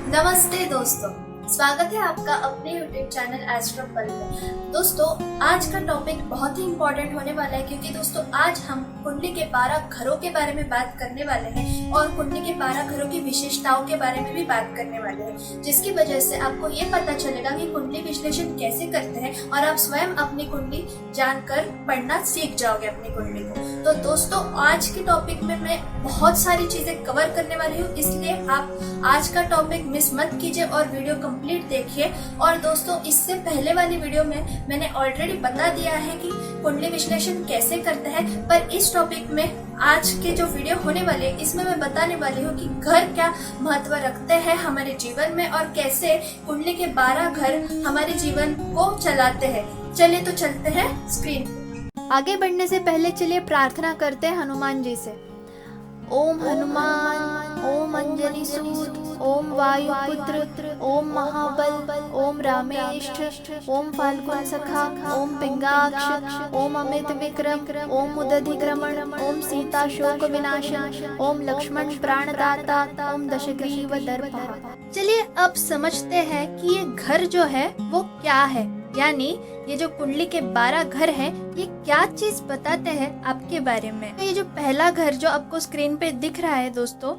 नमस्ते दोस्तों, स्वागत है आपका अपने YouTube चैनल एस्ट्रो पल में। दोस्तों, आज का टॉपिक बहुत ही इम्पोर्टेंट होने वाला है क्योंकि दोस्तों आज हम कुंडली के 12 घरों के बारे में बात करने वाले हैं और कुंडली के 12 घरों की विशेषताओं के बारे में भी बात करने वाले हैं, जिसकी वजह से आपको ये पता चलेगा कि कुंडली विश्लेषण कैसे करते हैं और आप स्वयं अपनी कुंडली जानकर पढ़ना सीख जाओगे अपनी कुंडली को। तो दोस्तों, आज के टॉपिक में मैं बहुत सारी चीजें कवर करने वाली हूँ, इसलिए आप आज का टॉपिक मिस मत कीजिए और वीडियो कंप्लीट देखिए। और दोस्तों, इससे पहले वाली वीडियो में मैंने ऑलरेडी बता दिया है कि कुंडली विश्लेषण कैसे करते हैं, पर इस टॉपिक में आज के जो वीडियो होने वाले हैं इसमें मैं बताने वाली हूँ कि घर क्या महत्व रखते हैं हमारे जीवन में और कैसे कुंडली के 12 घर हमारे जीवन को चलाते हैं। चलिए तो चलते हैं स्क्रीन पे। आगे बढ़ने से पहले चलिए प्रार्थना करते हैं हनुमान जी से। ओम हनुमान, ओम अंजनी सूत, ओम वायुपुत्र, ओम महाबल, ओम रामेष्ठ, ओम फाल्गुन सखा, ओम पिंगाक्ष, ओम अमित विक्रम, ओम उदधिक्रमण, ओम सीता शोक विनाशन, ओम लक्ष्मण प्राणदाता, ओम दशग्रीव दर्पहा। चलिए अब समझते हैं कि ये घर जो है वो क्या है, यानी ये जो कुंडली के 12 घर हैं ये क्या चीज बताते हैं आपके बारे में। ये जो पहला घर जो आपको स्क्रीन पे दिख रहा है दोस्तों,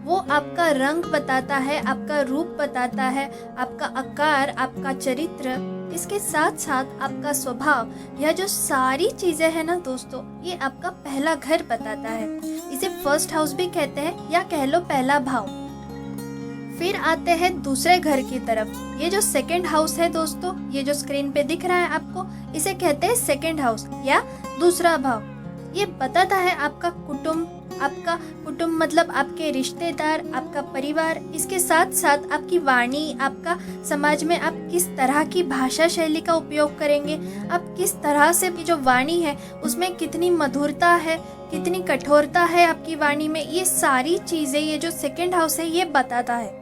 वो आपका रंग बताता है, आपका रूप बताता है, आपका आकार, आपका चरित्र, इसके साथ साथ आपका स्वभाव। यह जो सारी चीजें हैं ना दोस्तों, ये आपका पहला घर बताता है। इसे फर्स्ट हाउस भी कहते हैं या कह लो पहला भाव। फिर आते हैं दूसरे घर की तरफ। ये जो सेकंड हाउस है दोस्तों, ये जो स्क्रीन पे दिख रहा है आपको, इसे कहते हैं सेकंड हाउस या दूसरा भाव। ये बताता है आपका कुटुंब मतलब आपके रिश्तेदार, आपका परिवार, इसके साथ साथ आपकी वाणी, आपका समाज में आप किस तरह की भाषा शैली का उपयोग करेंगे, आप किस तरह से जो वाणी है उसमें कितनी मधुरता है, कितनी कठोरता है आपकी वाणी में, ये सारी चीजें ये जो सेकंड हाउस है ये बताता है।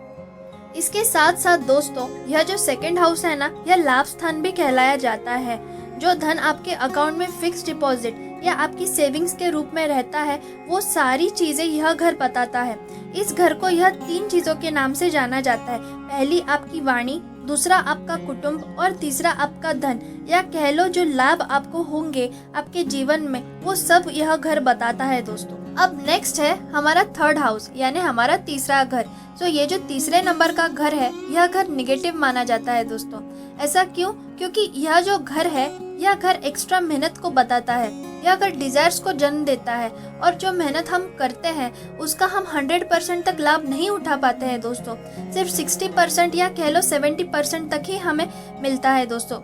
इसके साथ साथ दोस्तों, यह जो सेकंड हाउस है ना, यह लाभ स्थान भी कहलाया जाता है। जो धन आपके अकाउंट में फिक्स डिपॉजिट या आपकी सेविंग्स के रूप में रहता है, वो सारी चीजें यह घर बताता है। इस घर को यह 3 चीजों के नाम से जाना जाता है। पहली आपकी वाणी, दूसरा आपका कुटुंब और तीसरा आपका धन, या कह लो जो लाभ आपको होंगे आपके जीवन में, वो सब यह घर बताता है दोस्तों। अब नेक्स्ट है हमारा थर्ड हाउस, यानी हमारा तीसरा घर। तो ये जो तीसरे नंबर का घर है, यह घर निगेटिव माना जाता है दोस्तों। ऐसा क्यों? क्योंकि यह जो घर है, यह घर एक्स्ट्रा मेहनत को बताता है। यह घर डिजायर्स को जन्म देता है और जो मेहनत हम करते हैं उसका हम 100% तक लाभ नहीं उठा पाते हैं दोस्तों। सिर्फ 60% या कह लो 70% तक ही हमें मिलता है दोस्तों।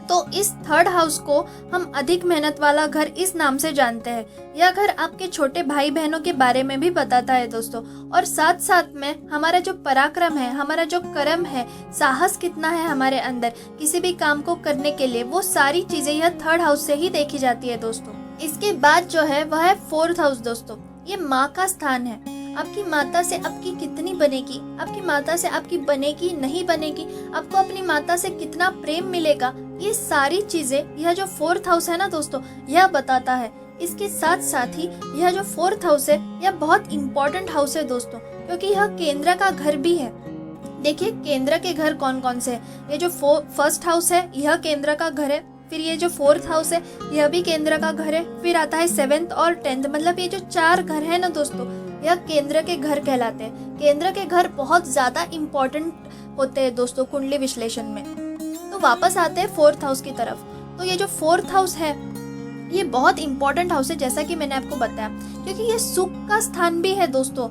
तो इस थर्ड हाउस को हम अधिक मेहनत वाला घर इस नाम से जानते हैं। यह घर आपके छोटे भाई बहनों के बारे में भी बताता है दोस्तों, और साथ साथ में हमारा जो पराक्रम है, हमारा जो कर्म है, साहस कितना है हमारे अंदर किसी भी काम को करने के लिए, वो सारी चीजें यह थर्ड हाउस से ही देखी जाती है दोस्तों। इसके बाद जो है वह है फोर्थ हाउस दोस्तों। ये माँ का स्थान है। आपकी माता से आपकी कितनी बनेगी, आपकी माता से आपकी बनेगी नहीं बनेगी, आपको अपनी माता से कितना प्रेम मिलेगा, ये सारी चीजें यह जो फोर्थ हाउस है ना दोस्तों, यह बताता है। इसके साथ साथ ही यह जो फोर्थ हाउस है यह बहुत इम्पोर्टेंट हाउस है दोस्तों, क्योंकि यह केंद्र का घर भी है। देखिए केंद्र के घर कौन कौन से हैं। ये जो फर्स्ट हाउस है यह केंद्र का घर है, फिर ये जो फोर्थ हाउस है यह भी केंद्र का घर है, फिर आता है 7th और 10th, मतलब ये जो 4 घर है ना दोस्तों, यह केंद्र के घर कहलाते हैं। केंद्र के घर बहुत ज्यादा इम्पोर्टेंट होते हैं दोस्तों कुंडली विश्लेषण में। तो वापस आते हैं फोर्थ हाउस की तरफ। तो ये जो फोर्थ हाउस है ये बहुत इम्पोर्टेंट हाउस है, जैसा कि मैंने आपको बताया, क्योंकि ये सुख का स्थान भी है दोस्तों।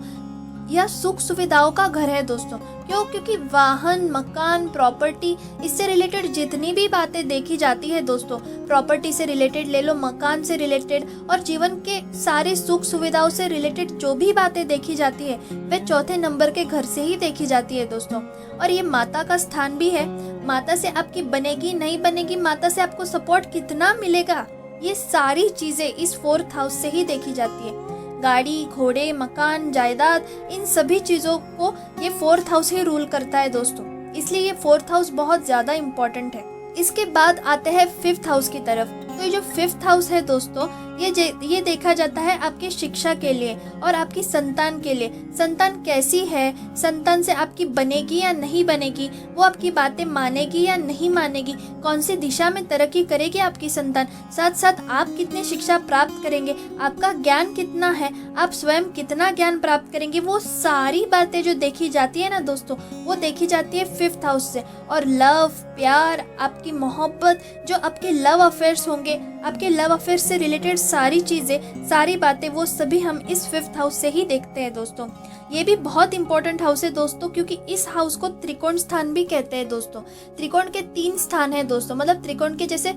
यह सुख सुविधाओं का घर है दोस्तों। क्यों? क्योंकि वाहन, मकान, प्रॉपर्टी, इससे रिलेटेड जितनी भी बातें देखी जाती है दोस्तों, प्रॉपर्टी से रिलेटेड ले लो, मकान से रिलेटेड और जीवन के सारे सुख सुविधाओं से रिलेटेड जो भी बातें देखी जाती है वे चौथे नंबर के घर से ही देखी जाती है दोस्तों। और ये माता का स्थान भी है। माता से आपकी बनेगी नहीं बनेगी, माता से आपको सपोर्ट कितना मिलेगा, ये सारी चीजें इस फोर्थ हाउस से ही देखी जाती है। गाड़ी, घोड़े, मकान, जायदाद, इन सभी चीजों को ये फोर्थ हाउस ही रूल करता है दोस्तों। इसलिए ये फोर्थ हाउस बहुत ज्यादा इम्पोर्टेंट है। इसके बाद आते हैं फिफ्थ हाउस की तरफ। तो ये जो फिफ्थ हाउस है दोस्तों, ये देखा जाता है आपकी शिक्षा के लिए और आपकी संतान के लिए। संतान कैसी है, संतान से आपकी बनेगी या नहीं बनेगी, वो आपकी बातें मानेगी या नहीं मानेगी, कौन सी दिशा में तरक्की करेगी आपकी संतान, साथ साथ आप कितनी शिक्षा प्राप्त करेंगे, आपका ज्ञान कितना है, आप स्वयं कितना ज्ञान प्राप्त करेंगे, वो सारी बातें जो देखी जाती है ना दोस्तों, वो देखी जाती है 5th हाउस से। और लव, प्यार, आपकी मोहब्बत, जो आपके लव अफेयर्स होंगे, आपके लव अफेयर से रिलेटेड सारी चीज़ें, सारी बातें, वो सभी हम इस 5th हाउस से ही देखते हैं दोस्तों। ये भी बहुत इंपॉर्टेंट हाउस है दोस्तों, क्योंकि इस हाउस को त्रिकोण स्थान भी कहते हैं दोस्तों। त्रिकोण के 3 स्थान हैं दोस्तों, मतलब त्रिकोण के जैसे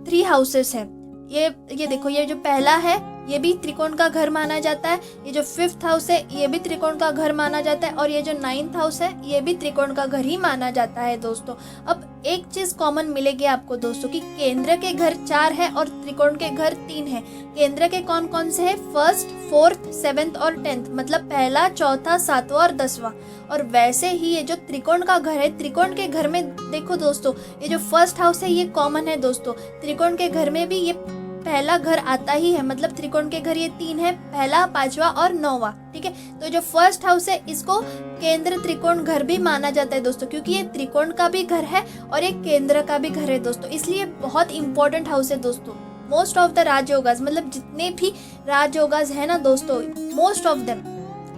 3 हाउसेस हैं। ये देखो, ये जो पहला है ये भी त्रिकोण का घर माना जाता है, ये जो 5th हाउस है ये भी त्रिकोण का घर माना जाता है, और ये जो 9th हाउस है ये भी त्रिकोण का घर ही माना जाता है दोस्तों। अब एक चीज कॉमन मिलेगी आपको दोस्तों कि केंद्र के घर 4 है और त्रिकोण के घर 3 है। केंद्र के कौन कौन से है? 1st, 4th, 7th और 10th, मतलब पहला, चौथा, 7वां और 10वां। और वैसे ही ये जो त्रिकोण का घर है, त्रिकोण के घर में देखो दोस्तों, ये जो 1st हाउस है ये कॉमन है दोस्तों। त्रिकोण के घर में भी ये पहला घर आता ही है, मतलब त्रिकोण के घर ये 3 है, पहला, 5वां और 9वां। ठीक है, तो जो 1st हाउस है इसको केंद्र त्रिकोण घर भी माना जाता है दोस्तों, क्योंकि ये त्रिकोण का भी घर है और एक केंद्र का भी घर है दोस्तों, इसलिए बहुत इंपॉर्टेंट हाउस है दोस्तों। मोस्ट ऑफ द राजयोगास, मतलब जितने भी राजयोगास है ना दोस्तों, मोस्ट ऑफ देम,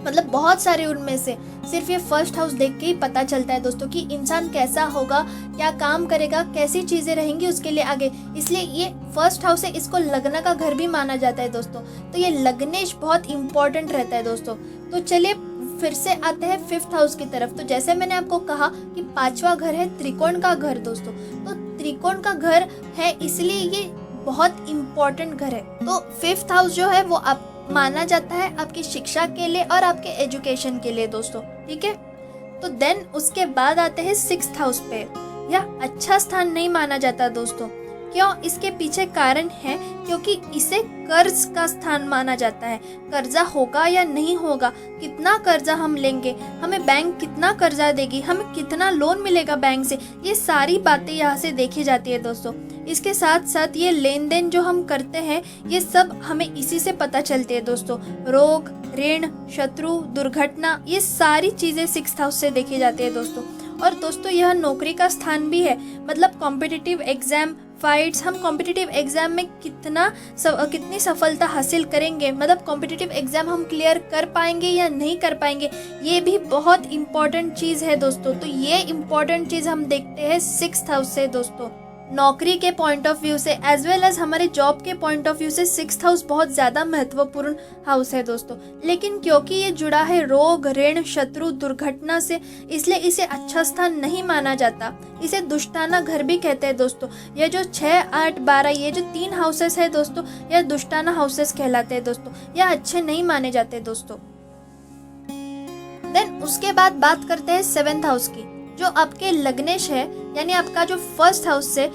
मतलब बहुत सारे उनमें से सिर्फ ये 1st हाउस देख के ही पता चलता है दोस्तों कि इंसान कैसा होगा, क्या काम करेगा, कैसी चीजें रहेंगी उसके लिए आगे। इसलिए ये 1st हाउस है, इसको लग्न का घर भी माना जाता है दोस्तों। तो ये लग्नेश बहुत इंपॉर्टेंट रहता है दोस्तों। तो चलिए फिर से आते हैं 5th हाउस की तरफ। तो जैसे मैंने आपको कहा कि 5वां घर है त्रिकोण का घर दोस्तों, तो त्रिकोण का घर है इसलिए ये बहुत इंपॉर्टेंट घर है। तो 5th हाउस जो है वो आप माना जाता है आपकी शिक्षा के लिए और आपके एजुकेशन के लिए दोस्तों। ठीक है, तो देन उसके बाद आते हैं 6th हाउस पे। यह अच्छा स्थान नहीं माना जाता दोस्तों। क्यों? इसके पीछे कारण है क्योंकि इसे कर्ज का स्थान माना जाता है। कर्जा होगा या नहीं होगा, कितना कर्जा हम लेंगे, हमें बैंक कितना कर्जा देगी, हमें कितना लोन मिलेगा बैंक से, ये सारी बातें यहाँ से देखी जाती है दोस्तों। इसके साथ साथ ये लेन देन जो हम करते हैं ये सब हमें इसी से पता चलती है दोस्तों। रोग, ऋण, शत्रु, दुर्घटना, ये सारी चीजें 6th हाउस से देखी जाती है दोस्तों। और दोस्तों यह नौकरी का स्थान भी है, मतलब कॉम्पिटिटिव एग्जाम, फाइट्स, हम कॉम्पिटिटिव एग्जाम में कितनी सफलता हासिल करेंगे, मतलब कॉम्पिटिटिव एग्जाम हम क्लियर कर पाएंगे या नहीं कर पाएंगे, ये भी बहुत इंपॉर्टेंट चीज़ है दोस्तों। तो ये इंपॉर्टेंट चीज़ हम देखते हैं 6th हाउस से दोस्तों। नौकरी के पॉइंट ऑफ व्यू से एज वेल एज हमारे जॉब के पॉइंट ऑफ व्यू से 6th हाउस बहुत ज़्यादा महत्वपूर्ण हाउस है दोस्तों। लेकिन क्योंकि ये जुड़ा है रोग, ऋण, शत्रु, दुर्घटना से, इसलिए इसे अच्छा स्थान नहीं माना जाता। इसे दुष्टाना घर भी कहते हैं दोस्तों। ये जो 6, 8, 12 ये जो 3 हाउसेस है दोस्तों, यह दुष्टाना हाउसेस कहलाते हैं दोस्तों। यह अच्छे नहीं माने जाते दोस्तों। देन उसके बाद बात करते हैं 7th हाउस की, जो आपके लग्नेश है, यानी आपका जो 1st हाउस है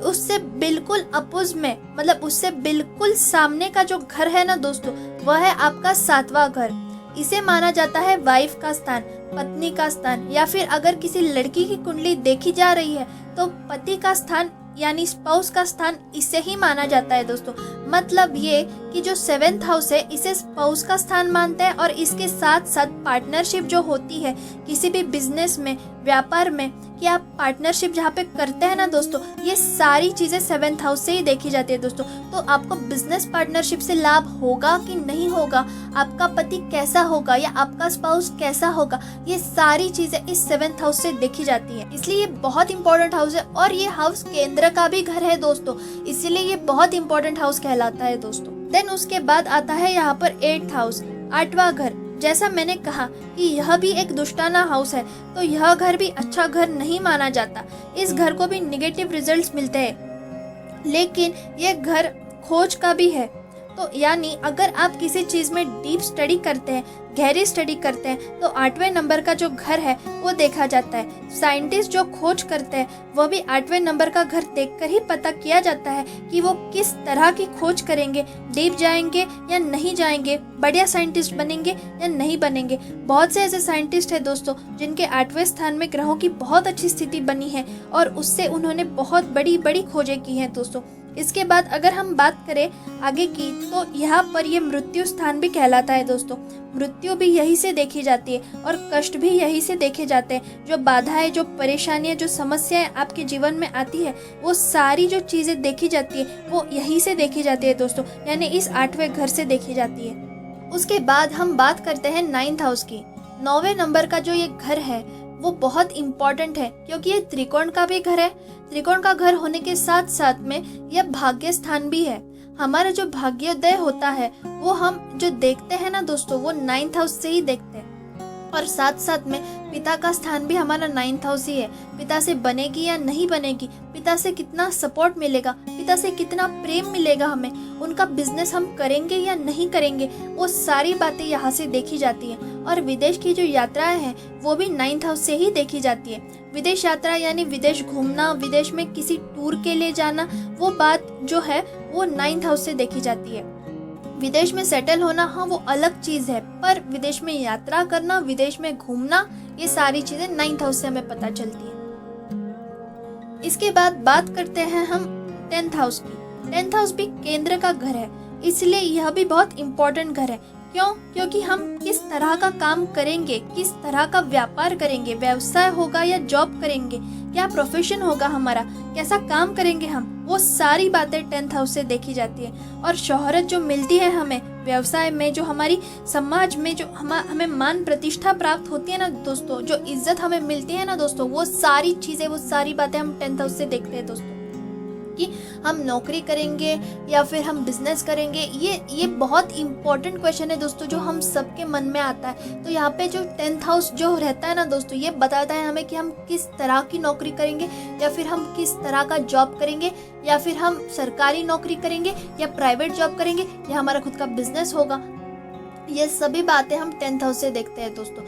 उससे बिल्कुल अपोज में, मतलब उससे बिल्कुल सामने का जो घर है ना दोस्तों, वह है आपका 7वां घर। इसे माना जाता है वाइफ का स्थान, पत्नी का स्थान, या फिर अगर किसी लड़की की कुंडली देखी जा रही है तो पति का स्थान यानी स्पाउस का स्थान इसे ही माना जाता है दोस्तों। मतलब ये कि जो 7th हाउस है इसे स्पाउस का स्थान मानते हैं, और इसके साथ साथ पार्टनरशिप जो होती है किसी भी बिजनेस में, व्यापार में, कि आप पार्टनरशिप जहाँ पे करते हैं ना दोस्तों, ये सारी चीज़ें 7th हाउस से ही देखी जाती है दोस्तों। तो आपको बिजनेस पार्टनरशिप से लाभ होगा कि नहीं होगा, आपका पति कैसा होगा या आपका स्पाउस कैसा होगा, ये सारी चीज़ें इस 7th हाउस से देखी जाती है। इसलिए ये बहुत इंपॉर्टेंट हाउस है, और ये हाउस केंद्र का भी घर है दोस्तों, इसीलिए ये बहुत इंपॉर्टेंट हाउस कहलाता है दोस्तों। देन उसके बाद आता है यहाँ पर 8th हाउस, 8वां घर। जैसा मैंने कहा कि यह भी एक दुष्टाना हाउस है, तो यह घर भी अच्छा घर नहीं माना जाता। इस घर को भी निगेटिव रिजल्ट्स मिलते हैं, लेकिन यह घर खोज का भी है। तो यानी अगर आप किसी चीज़ में डीप स्टडी करते हैं, गहरी स्टडी करते हैं, तो 8वें नंबर का जो घर है वो देखा जाता है। साइंटिस्ट जो खोज करते हैं वह भी 8वें नंबर का घर देखकर ही पता किया जाता है कि वो किस तरह की खोज करेंगे, डीप जाएंगे या नहीं जाएंगे, बढ़िया साइंटिस्ट बनेंगे या नहीं बनेंगे। बहुत से ऐसे साइंटिस्ट हैं दोस्तों जिनके 8वें स्थान में ग्रहों की बहुत अच्छी स्थिति बनी है, और उससे उन्होंने बहुत बड़ी बड़ी खोजें की हैं दोस्तों। इसके बाद अगर हम बात करें आगे की, तो यहाँ पर ये मृत्यु स्थान भी कहलाता है दोस्तों। मृत्यु भी यहीं से देखी जाती है और कष्ट भी यहीं से देखे जाते हैं। जो बाधाएं, जो परेशानियां, जो समस्याएं आपके जीवन में आती है, वो सारी जो चीज़ें देखी जाती है वो यहीं से देखी जाती है दोस्तों, यानी इस 8वें घर से देखी जाती है। उसके बाद हम बात करते हैं 9th हाउस की। 9वें नंबर का जो ये घर है वो बहुत इम्पोर्टेंट है, क्योंकि ये त्रिकोण का भी घर है। त्रिकोण का घर होने के साथ साथ में यह भाग्य स्थान भी है। हमारा जो भाग्योदय होता है वो हम जो देखते हैं ना दोस्तों, वो 9th हाउस से ही देखते हैं। और साथ साथ में पिता का स्थान भी हमारा 9th हाउस ही है। पिता से बनेगी या नहीं बनेगी, पिता से कितना सपोर्ट मिलेगा, पिता से कितना प्रेम मिलेगा हमें, उनका बिजनेस हम करेंगे या नहीं करेंगे, वो सारी बातें यहाँ से देखी जाती है। और विदेश की जो यात्राएं हैं वो भी 9th हाउस से ही देखी जाती है। विदेश यात्रा यानी विदेश घूमना, विदेश में किसी टूर के लिए जाना, वो बात जो है वो 9th हाउस से देखी जाती है। विदेश में सेटल होना, हाँ वो अलग चीज है, पर विदेश में यात्रा करना, विदेश में घूमना, ये सारी चीजें 9th हाउस से हमें पता चलती है। इसके बाद बात करते हैं हम 10th हाउस की। 10th हाउस भी केंद्र का घर है, इसलिए यह भी बहुत इम्पोर्टेंट घर है। क्यों? क्योंकि हम किस तरह का काम करेंगे, किस तरह का व्यापार करेंगे, व्यवसाय होगा या जॉब करेंगे, क्या प्रोफेशन होगा हमारा, कैसा काम करेंगे हम, वो सारी बातें 10th हाउस से देखी जाती है। और शोहरत जो मिलती है हमें व्यवसाय में, जो हमारी समाज में जो हमें मान प्रतिष्ठा प्राप्त होती है ना दोस्तों, जो इज्जत हमें मिलती है ना दोस्तों, वो सारी चीजें, वो सारी बातें हम 10th हाउस से देखते हैं दोस्तों। कि हम नौकरी करेंगे या फिर हम बिजनेस करेंगे, ये बहुत इंपॉर्टेंट क्वेश्चन है दोस्तों, जो हम सबके मन में आता है। तो यहाँ पे जो 10th हाउस जो रहता है ना दोस्तों, ये बताता है हमें कि हम किस तरह की नौकरी करेंगे, या फिर हम किस तरह का जॉब करेंगे, या फिर हम सरकारी नौकरी करेंगे या प्राइवेट जॉब करेंगे, या हमारा खुद का बिजनेस होगा। ये सभी बातें हम 10th हाउस से देखते हैं दोस्तों।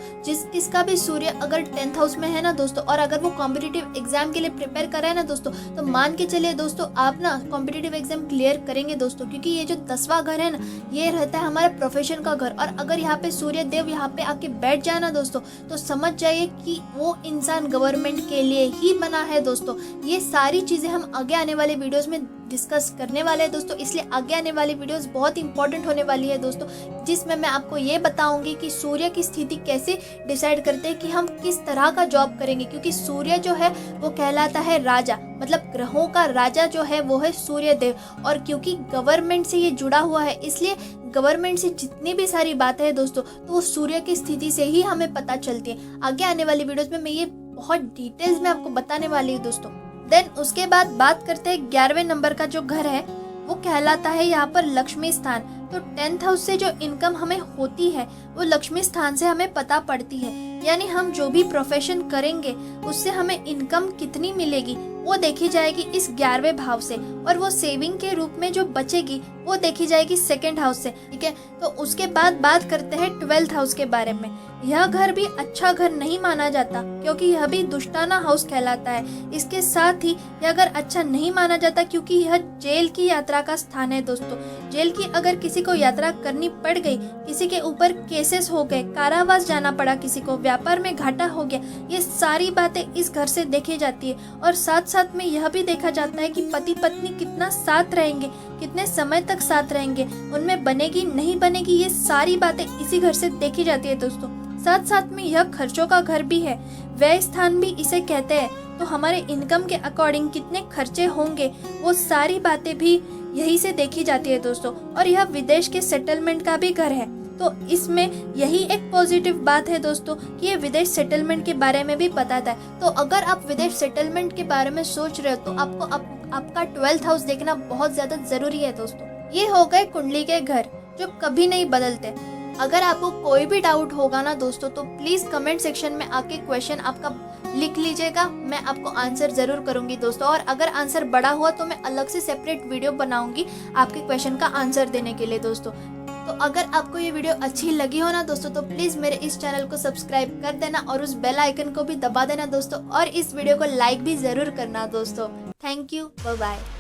किसका भी सूर्य अगर 10th हाउस में है ना दोस्तों, और अगर वो कॉम्पिटिटिव एग्जाम के लिए प्रिपेयर कर रहा है ना दोस्तों, तो मान के चलिए दोस्तों, आप ना कॉम्पिटिटिव एग्जाम क्लियर करेंगे दोस्तों। क्योंकि ये जो 10वां घर है ना, ये रहता है हमारे प्रोफेशन का घर। और अगर यहाँ पे सूर्य देव यहाँ पे आके बैठ जाए ना दोस्तों, तो समझ जाइए कि वो इंसान गवर्नमेंट के लिए ही बना है दोस्तों। ये सारी चीजें हम आगे आने वाले वीडियोज में डिस्कस करने वाले हैं दोस्तों, इसलिए आगे आने वाली वीडियोस बहुत इंपॉर्टेंट होने वाली है दोस्तों, जिसमें मैं आपको ये बताऊंगी कि सूर्य की स्थिति कैसे डिसाइड करते हैं कि हम किस तरह का जॉब करेंगे। क्योंकि सूर्य जो है वो कहलाता है राजा, मतलब ग्रहों का राजा जो है वो है सूर्य देव। और क्योंकि गवर्नमेंट से ये जुड़ा हुआ है, इसलिए गवर्नमेंट से जितनी भी सारी बातें हैं दोस्तों, तो वो सूर्य की स्थिति से ही हमें पता चलती है। आगे आने वाली वीडियोस में मैं ये बहुत डिटेल्स में आपको बताने वाली हूँ दोस्तों। देन उसके बाद बात करते हैं 11वें नंबर का जो घर है, वो कहलाता है यहाँ पर लक्ष्मी स्थान। तो 10th हाउस से जो इनकम हमें होती है वो लक्ष्मी स्थान से हमें पता पड़ती है। यानी हम जो भी प्रोफेशन करेंगे उससे हमें इनकम कितनी मिलेगी वो देखी जाएगी इस 11वें भाव से, और वो सेविंग के रूप में जो बचेगी वो देखी जाएगी 2nd हाउस से। ठीक है, तो उसके बाद बात करते हैं 12th हाउस के बारे में। यह घर भी अच्छा घर नहीं माना जाता, क्योंकि यह भी दुष्टाना हाउस कहलाता है। इसके साथ ही यह घर अच्छा नहीं माना जाता, क्योंकि यह जेल की यात्रा का स्थान है दोस्तों। जेल की अगर किसी को यात्रा करनी पड़ गई, किसी के ऊपर केसेस हो गए, कारावास जाना पड़ा, किसी को व्यापार में घाटा हो गया, ये सारी बातें इस घर से देखी जाती है। और साथ साथ में यह भी देखा जाता है कि पति पत्नी कितना साथ रहेंगे, कितने समय तक साथ रहेंगे, उनमें बनेगी नहीं बनेगी, ये सारी बातें इसी घर से देखी जाती है दोस्तों। साथ साथ में यह खर्चों का घर भी है, व्यय स्थान भी इसे कहते हैं। तो हमारे इनकम के अकॉर्डिंग कितने खर्चे होंगे वो सारी बातें भी यही से देखी जाती है दोस्तों। और यह विदेश के सेटलमेंट का भी घर है, तो इसमें यही एक पॉजिटिव बात है दोस्तों कि ये विदेश सेटलमेंट के बारे में भी बताता है। तो अगर आप विदेश सेटलमेंट के बारे में सोच रहे हो तो आपको आपका 12th हाउस देखना बहुत ज्यादा जरूरी है दोस्तों। ये हो गए कुंडली के घर जो कभी नहीं बदलते। अगर आपको कोई भी डाउट होगा ना दोस्तों, तो प्लीज कमेंट सेक्शन में आके क्वेश्चन आपका लिख लीजिएगा, मैं आपको आंसर जरूर करूंगी दोस्तों। और अगर आंसर बड़ा हुआ तो मैं अलग से सेपरेट वीडियो बनाऊंगी आपके क्वेश्चन का आंसर देने के लिए दोस्तों। तो अगर आपको ये वीडियो अच्छी लगी हो ना दोस्तों, तो प्लीज मेरे इस चैनल को सब्सक्राइब कर देना और उस बेल आइकन को भी दबा देना दोस्तों, और इस वीडियो को लाइक भी जरूर करना दोस्तों। Thank you, bye bye.